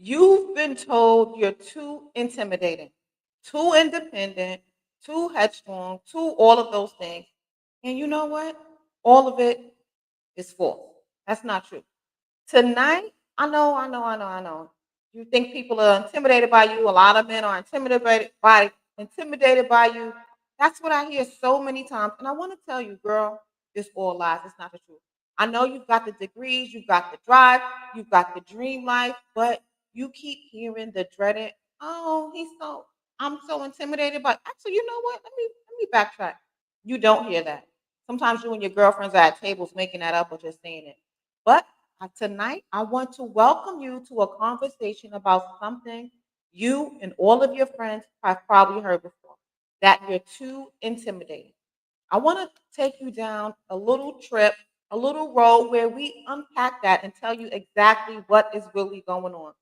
You've been told you're too intimidating, too independent, too headstrong, too all of those things. And you know what? All of it is false. That's not true. Tonight, I know. You think people are intimidated by you. A lot of men are intimidated by you. That's what I hear so many times. And I want to tell you, girl, it's all lies. It's not the truth. I know you've got the degrees, you've got the drive, you've got the dream life, but you keep hearing the dreaded, oh, I'm so intimidated by. Actually, you know what? Let me backtrack. You don't hear that. Sometimes you and your girlfriends are at tables making that up or just saying it. But tonight, I want to welcome you to a conversation about something you and all of your friends have probably heard before, that you're too intimidating. I want to take you down a little trip, a little road where we unpack that and tell you exactly what is really going on.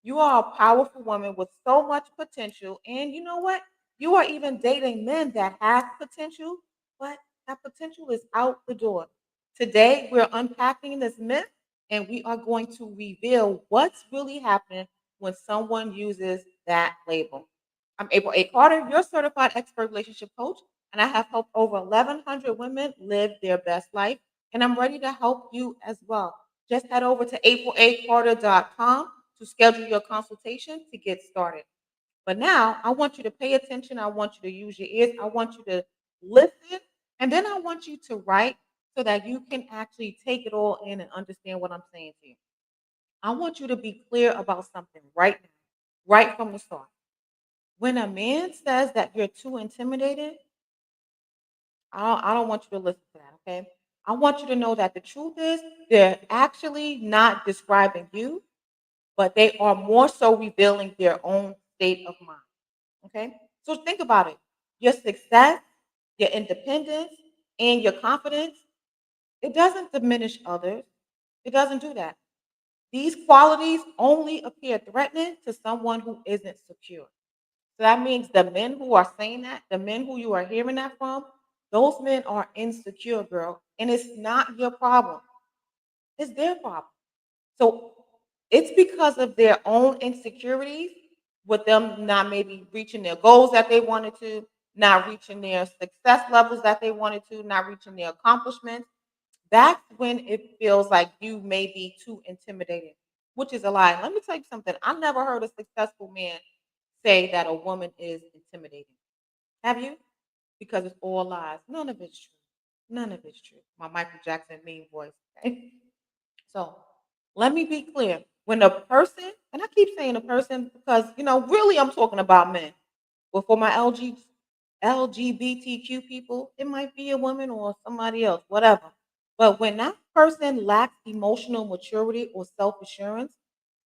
You are a powerful woman with so much potential. And you know what? You are even dating men that have potential, but that potential is out the door. Today, we're unpacking this myth and we are going to reveal what's really happening when someone uses that label. I'm April A. Carter, your certified expert relationship coach, and I have helped over 1,100 women live their best life, and I'm ready to help you as well. Just head over to april.acarter.com to schedule your consultation to get started. But now I want you to pay attention. I want you to use your ears. I want you to listen. And then I want you to write so that you can actually take it all in and understand what I'm saying to you. I want you to be clear about something right now, right from the start. When a man says that you're too intimidated, I don't want you to listen to that, okay? I want you to know that the truth is they're actually not describing you, but they are more so revealing their own state of mind. Okay? So think about it. Your success, your independence, and your confidence, it doesn't diminish others. It doesn't do that. These qualities only appear threatening to someone who isn't secure. So that means the men who are saying that, the men who you are hearing that from, those men are insecure, girl. And it's not your problem, it's their problem. So it's because of their own insecurities, with them not maybe reaching their goals that they wanted to, not reaching their success levels that they wanted to, not reaching their accomplishments. That's when it feels like you may be too intimidating, which is a lie. Let me tell you something. I never heard a successful man say that a woman is intimidating. Have you? Because it's all lies. None of it's true. None of it's true. My Michael Jackson mean voice. Okay? So let me be clear. When a person, and I keep saying a person because, really I'm talking about men. But for my LGBTQ people, it might be a woman or somebody else, whatever. But when that person lacks emotional maturity or self assurance,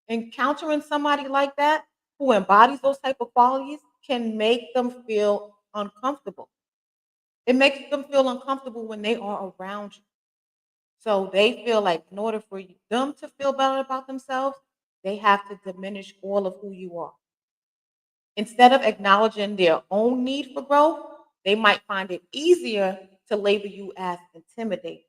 encountering somebody like that who embodies those type of qualities can make them feel uncomfortable. It makes them feel uncomfortable when they are around you. So they feel like in order for them to feel better about themselves, they have to diminish all of who you are. Instead of acknowledging their own need for growth, they might find it easier to label you as intimidating.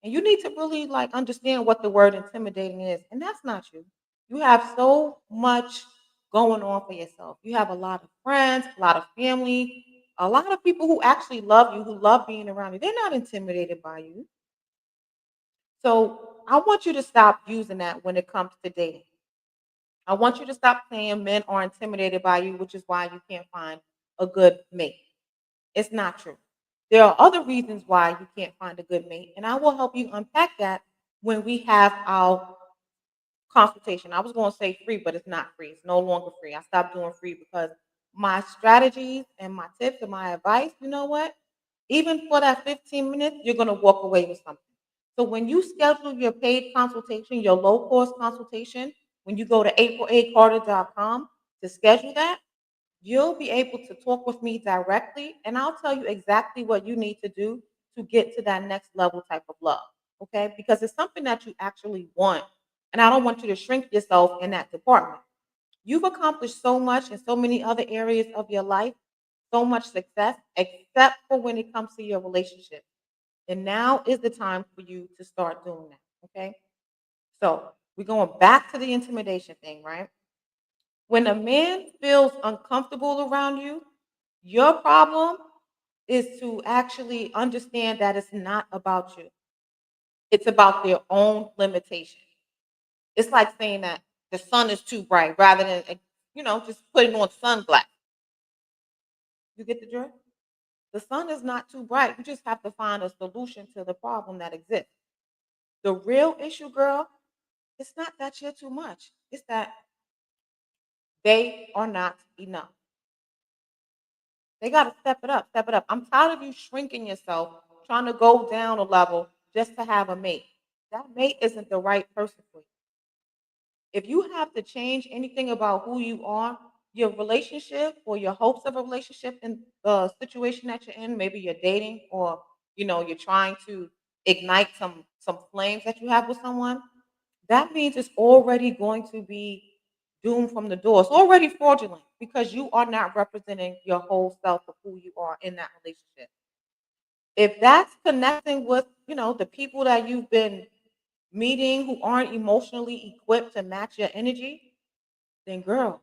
And you need to really understand what the word intimidating is. And that's not you. You have so much going on for yourself. You have a lot of friends, a lot of family, a lot of people who actually love you, who love being around you. They're not intimidated by you. So I want you to stop using that when it comes to dating. I want you to stop saying men are intimidated by you, which is why you can't find a good mate. It's not true. There are other reasons why you can't find a good mate, and I will help you unpack that when we have our consultation. I was going to say free, but it's not free. It's no longer free. I stopped doing free because my strategies and my tips and my advice, you know what? Even for that 15 minutes, you're going to walk away with something. So when you schedule your paid consultation, your low cost consultation, when you go to april.acarter.com to schedule that, you'll be able to talk with me directly and I'll tell you exactly what you need to do to get to that next level type of love. Okay? Because it's something that you actually want. And I don't want you to shrink yourself in that department. You've accomplished so much in so many other areas of your life, so much success, except for when it comes to your relationship. And now is the time for you to start doing that. Okay? So We're going back to the intimidation thing, right? When a man feels uncomfortable around you, your problem is to actually understand that it's not about you. It's about their own limitation. It's like saying that the sun is too bright rather than, just putting on sunglasses. You get the drift? The sun is not too bright. You just have to find a solution to the problem that exists. The real issue, girl, it's not that you're too much. It's that they are not enough. They got to step it up, step it up. I'm tired of you shrinking yourself, trying to go down a level just to have a mate. That mate isn't the right person for you. If you have to change anything about who you are, your relationship or your hopes of a relationship in the situation that you're in, maybe you're dating or you're trying to ignite some flames that you have with someone, that means it's already going to be doomed from the door. It's already fraudulent because you are not representing your whole self of who you are in that relationship. If that's connecting with, the people that you've been meeting who aren't emotionally equipped to match your energy, then girl,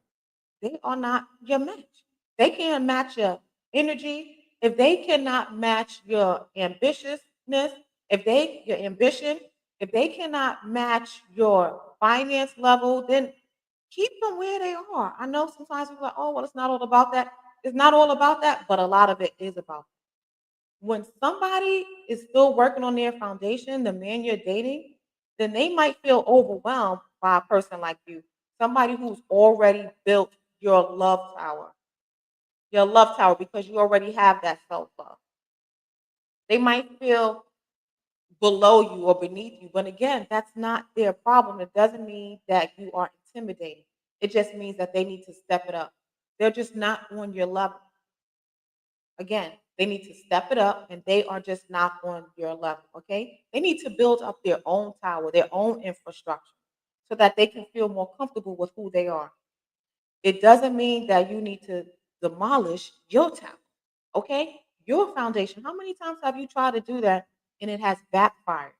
they are not your match. They can't match your energy. If they cannot match your ambitiousness, your ambition, if they cannot match your finance level, then keep them where they are. I know sometimes people are like, oh, well, it's not all about that. It's not all about that, but a lot of it is about that. When somebody is still working on their foundation, the man you're dating, then they might feel overwhelmed by a person like you, somebody who's already built your love tower, because you already have that self love. They might feel below you or beneath you, but again, that's not their problem. It doesn't mean that you are intimidating. It just means that they need to step it up. They're just not on your level. Again, they need to step it up and they are just not on your level, okay? They need to build up their own tower, their own infrastructure so that they can feel more comfortable with who they are. It doesn't mean that you need to demolish your tower, okay? Your foundation. How many times have you tried to do that and it has backfired?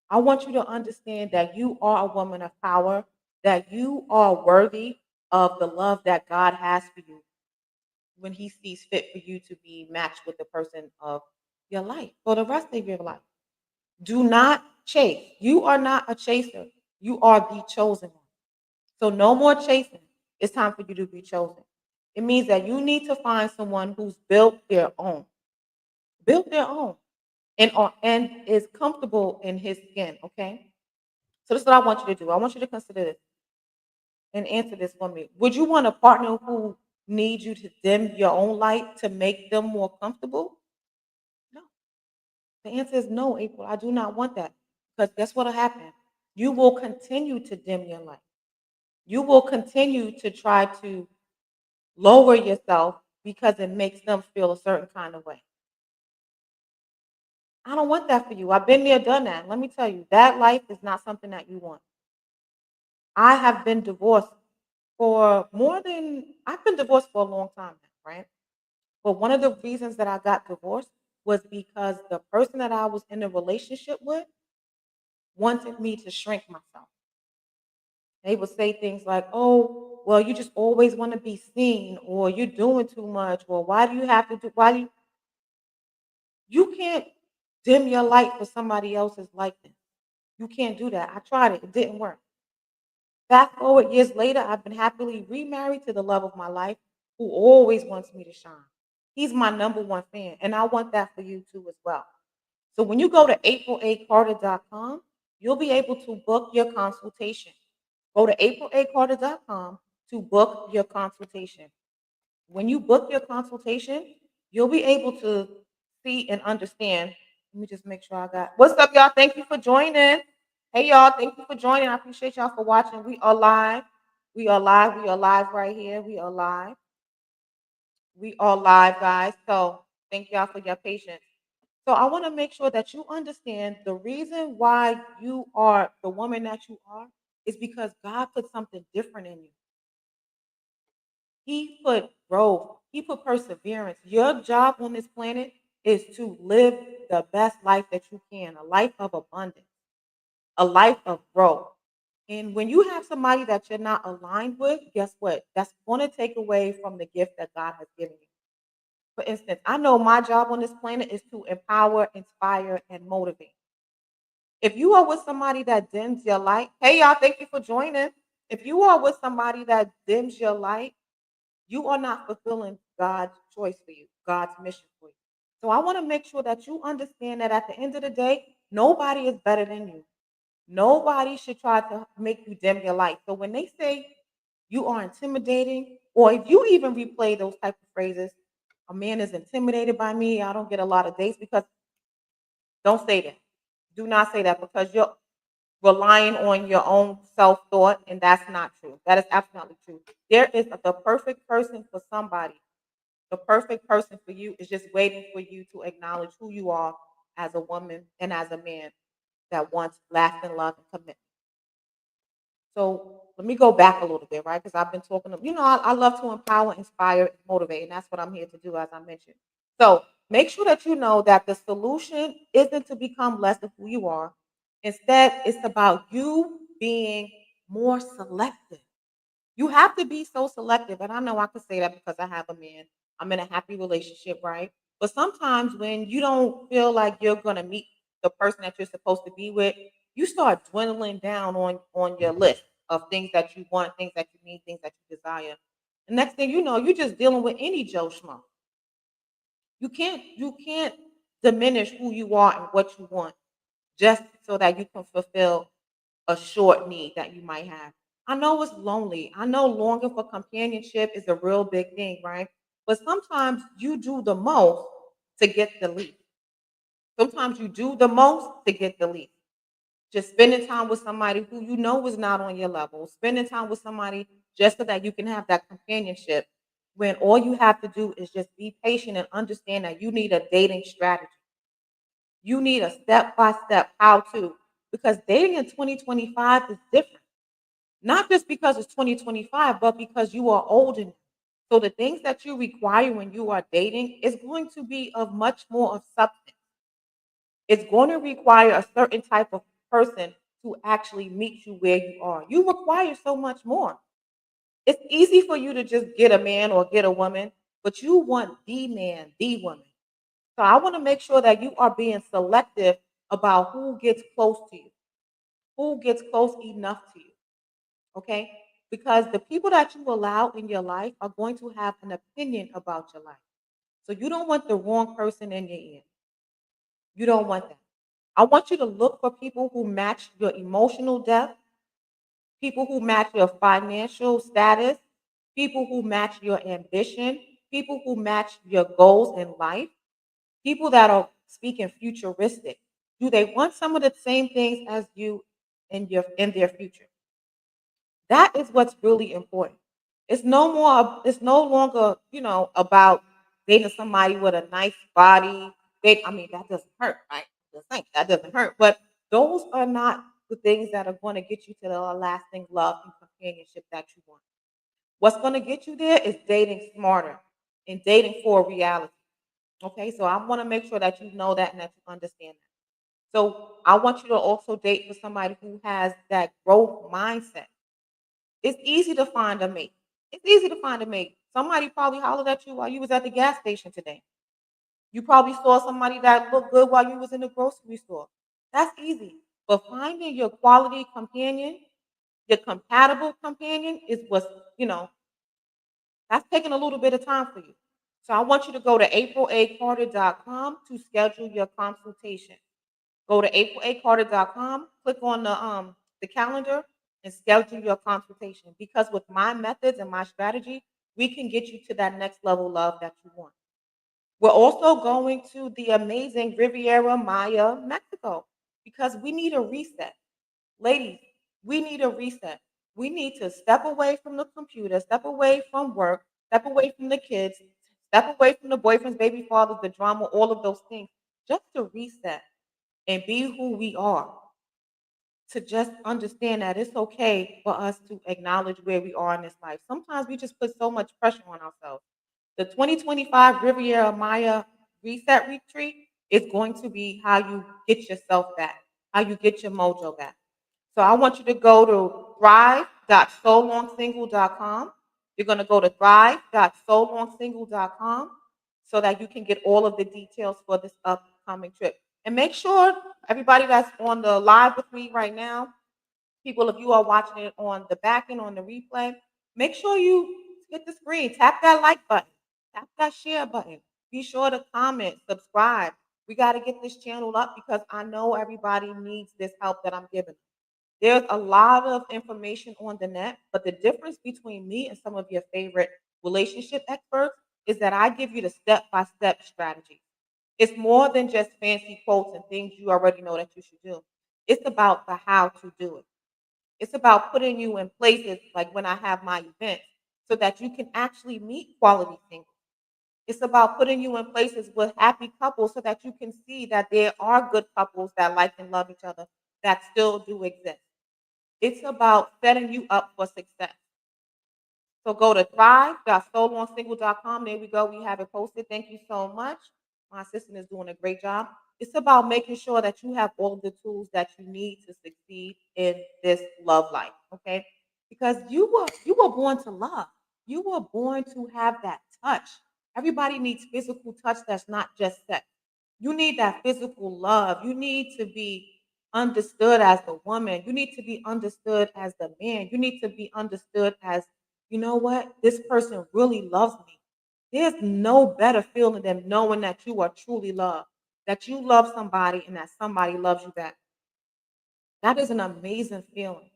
I want you to understand that you are a woman of power, that you are worthy of the love that God has for you when He sees fit for you to be matched with the person of your life for the rest of your life. Do not chase. You are not a chaser. You are the chosen one. So no more chasing. It's time for you to be chosen. It means that you need to find someone who's built their own, and is comfortable in his skin. Okay. So this is what I want you to do. I want you to consider this and answer this for me. Would you want a partner who needs you to dim your own light to make them more comfortable? No. The answer is no, April. I do not want that. Because guess what'll happen? You will continue to dim your light. You will continue to try to lower yourself because it makes them feel a certain kind of way. I don't want that for you. I've been there, done that. Let me tell you, that life is not something that you want. I have been divorced I've been divorced for a long time now, right? But one of the reasons that I got divorced was because the person that I was in a relationship with wanted me to shrink myself. They would say things like, oh, well, you just always want to be seen, or you're doing too much, or why do you have to do, why do you can't dim your light for somebody else's likeness. You can't do that. I tried it. It didn't work. Fast forward years later, I've been happily remarried to the love of my life who always wants me to shine. He's my number one fan, and I want that for you too as well. So when you go to aprila carter.com, you'll be able to book your consultation. Go to aprila carter.com to book your consultation. When you book your consultation, you'll be able to see and understand. Let me just make sure I got. What's up, y'all? Thank you for joining. Hey, y'all. Thank you for joining. I appreciate y'all for watching. We are live. We are live. We are live right here. We are live. We are live, guys. So thank y'all for your patience. So I want to make sure that you understand the reason why you are the woman that you are is because God put something different in you. He put growth, He put perseverance. Your job on this planet is to live the best life that you can, a life of abundance, a life of growth. And when you have somebody that you're not aligned with, guess what? That's going to take away from the gift that God has given you. For instance, I know my job on this planet is to empower, inspire, and motivate. If you are with somebody that dims your light, hey y'all, thank you for joining. If you are with somebody that dims your light, you are not fulfilling God's choice for you, God's mission for you. So I want to make sure that you understand that at the end of the day, nobody is better than you. Nobody should try to make you dim your light. So when they say you are intimidating, or if you even replay those type of phrases, a man is intimidated by me, I don't get a lot of dates, because don't say that. Do not say that, because you're relying on your own self thought, and that's not true. That is absolutely true. There is the perfect person for somebody. The perfect person for you is just waiting for you to acknowledge who you are as a woman and as a man that wants lasting love and commitment. So let me go back a little bit, right? Because I've been talking, I love to empower, inspire, and motivate, and that's what I'm here to do, as I mentioned. So make sure that you know that the solution isn't to become less of who you are. Instead, it's about you being more selective. You have to be so selective. And I know I can say that because I have a man. I'm in a happy relationship, right? But sometimes when you don't feel like you're going to meet the person that you're supposed to be with, you start dwindling down on your list of things that you want, things that you need, things that you desire. The next thing you know, you're just dealing with any Joe Schmo. You can't diminish who you are and what you want just so that you can fulfill a short need that you might have. I know it's lonely. I know longing for companionship is a real big thing, right? But sometimes you do the most to get the least. Sometimes you do the most to get the least. Just spending time with somebody who you know is not on your level, spending time with somebody just so that you can have that companionship, when all you have to do is just be patient and understand that you need a dating strategy. You need a step by step how to, because dating in 2025 is different. Not just because it's 2025, but because you are older now. So the things that you require when you are dating is going to be of much more of substance. It's going to require a certain type of person to actually meet you where you are. You require so much more. It's easy for you to just get a man or get a woman, but you want the man, the woman. So I want to make sure that you are being selective about who gets close to you, who gets close enough to you. Okay? Because the people that you allow in your life are going to have an opinion about your life. So you don't want the wrong person in your ear. You don't want that. I want you to look for people who match your emotional depth, people who match your financial status, people who match your ambition, people who match your goals in life, people that are speaking futuristic. Do they want some of the same things as you in their future? That is what's really important. It's no longer, about dating somebody with a nice body. I mean, that doesn't hurt, right? Just think that doesn't hurt. But those are not the things that are going to get you to the lasting love and companionship that you want. What's going to get you there is dating smarter and dating for reality. Okay, so I want to make sure that you know that and that you understand that. So I want you to also date for somebody who has that growth mindset. It's easy to find a mate. It's easy to find a mate. Somebody probably hollered at you while you was at the gas station today. You probably saw somebody that looked good while you was in the grocery store. That's easy. But finding your quality companion, your compatible companion is that's taking a little bit of time for you. So I want you to go to aprila carter.com to schedule your consultation. Go to aprila carter.com, click on the calendar and schedule your consultation. Because with my methods and my strategy, we can get you to that next level love that you want. We're also going to the amazing Riviera Maya, Mexico, because we need a reset. Ladies, we need a reset. We need to step away from the computer, step away from work, step away from the kids, step away from the boyfriends, baby fathers, the drama, all of those things, just to reset and be who we are. To just understand that it's okay for us to acknowledge where we are in this life. Sometimes we just put so much pressure on ourselves. The 2025 Riviera Maya Reset Retreat is going to be how you get yourself back, how you get your mojo back. So I want you to go to thrive.solongsingle.com. You're going to go to thrive.solongsingle.com so that you can get all of the details for this upcoming trip. And make sure everybody that's on the live with me right now, people, if you are watching it on the back end on the replay, make sure you hit the screen, tap that like button, tap that share button. Be sure to comment, subscribe. We got to get this channel up because I know everybody needs this help that I'm giving. There's a lot of information on the net, but the difference between me and some of your favorite relationship experts is that I give you the step by step strategy. It's more than just fancy quotes and things you already know that you should do. It's about the how to do it. It's about putting you in places like when I have my events so that you can actually meet quality singles. It's about putting you in places with happy couples so that you can see that there are good couples that like and love each other that still do exist. It's about setting you up for success. So go to thrive.solonsingle.com. There we go. We have it posted. Thank you so much. My assistant is doing a great job. It's about making sure that you have all of the tools that you need to succeed in this love life. Okay. Because you were born to love. You were born to have that touch. Everybody needs physical touch that's not just sex. You need that physical love. You need to be understood as the woman. You need to be understood as the man. You need to be understood as, you know what? This person really loves me. There's no better feeling than knowing that you are truly loved, that you love somebody and that somebody loves you back. That is an amazing feeling.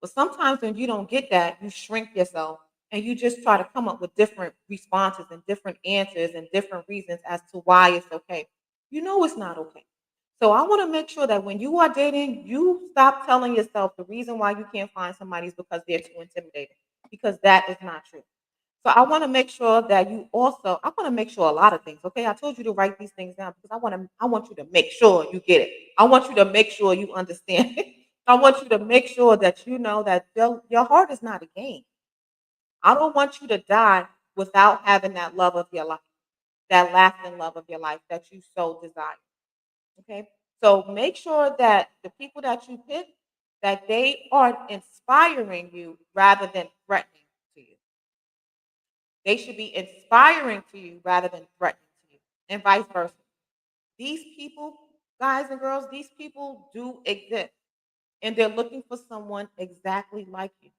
But sometimes when you don't get that, you shrink yourself and you just try to come up with different responses and different answers and different reasons as to why it's okay. You know it's not okay. So I want to make sure that when you are dating, you stop telling yourself the reason why you can't find somebody is because they're too intimidating, because that is not true. So I want to make sure that you also, I want to make sure a lot of things. Okay. I told you to write these things down because I want you to make sure you get it. I want you to make sure you understand it. I want you to make sure that you know that your heart is not a game. I don't want you to die without having that love of your life, that lasting love of your life that you so desire. Okay. So make sure that the people that you pick, that they are inspiring you rather than threatening to you. They should be inspiring to you rather than threatening to you, and vice versa. These people, guys and girls, these people do exist, and they're looking for someone exactly like you.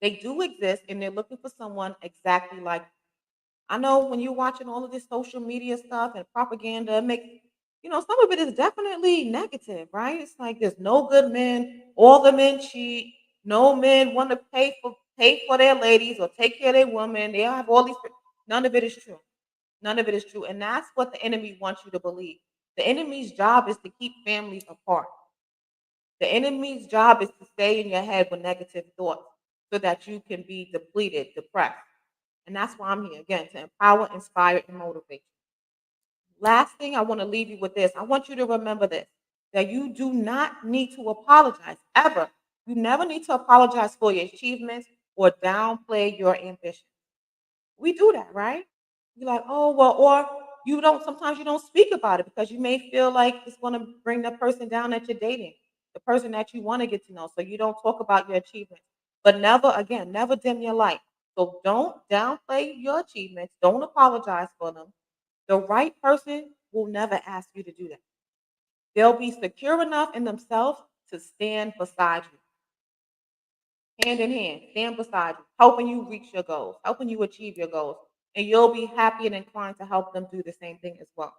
They do exist, and they're looking for someone exactly like you. I know when you're watching all of this social media stuff and propaganda, it makes, some of it is definitely negative, right? It's like there's no good men, all the men cheat, no men want to pay for their ladies or take care of their women. They have all these. None of it is true. None of it is true, and that's what the enemy wants you to believe. The enemy's job is to keep families apart. The enemy's job is to stay in your head with negative thoughts so that you can be depleted, depressed. And that's why I'm here again to empower, inspire, and motivate. Last thing I want to leave you with this. I want you to remember this, that you do not need to apologize ever. You never need to apologize for your achievements or downplay your ambition. We do that, right? You're like, oh, well, or sometimes you don't speak about it because you may feel like it's going to bring the person down that you're dating, the person that you want to get to know. So you don't talk about your achievements. But never, again, never dim your light. So don't downplay your achievements. Don't apologize for them. The right person will never ask you to do that. They'll be secure enough in themselves to stand beside you, hand in hand, stand beside you, helping you reach your goals, helping you achieve your goals. And you'll be happy and inclined to help them do the same thing as well.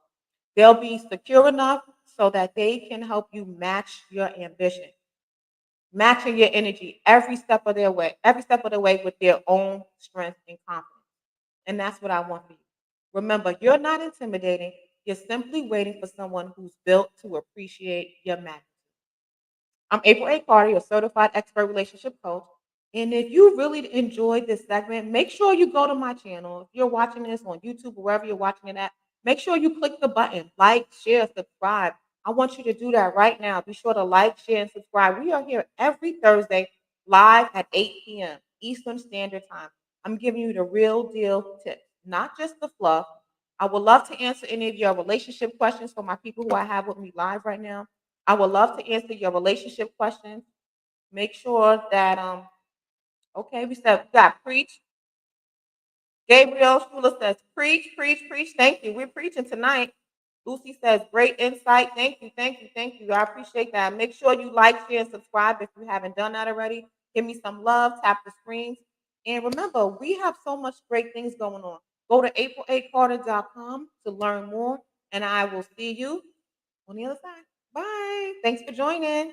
They'll be secure enough so that they can help you match your ambition, matching your energy every step of the way with their own strength and confidence. And that's what I want for you. Remember, you're not intimidating. You're simply waiting for someone who's built to appreciate your magic. I'm April A. Carter, your certified expert relationship coach. And if you really enjoyed this segment, make sure you go to my channel. If you're watching this on YouTube or wherever you're watching it at, make sure you click the button, like, share, subscribe. I want you to do that right now. Be sure to like, share, and subscribe. We are here every Thursday live at 8 p.m. Eastern Standard Time. I'm giving you the real deal tips, not just the fluff. I would love to answer any of your relationship questions for my people who I have with me live right now. I would love to answer your relationship questions. Make sure that okay, we said we got preach. Gabriel Schuler says, preach, preach, preach. Thank you. We're preaching tonight. Lucy says, great insight. Thank you, thank you, thank you. I appreciate that. Make sure you like, share, and subscribe if you haven't done that already. Give me some love, tap the screens. And remember, we have so much great things going on. Go to april8carter.com to learn more, and I will see you on the other side. Bye. Thanks for joining.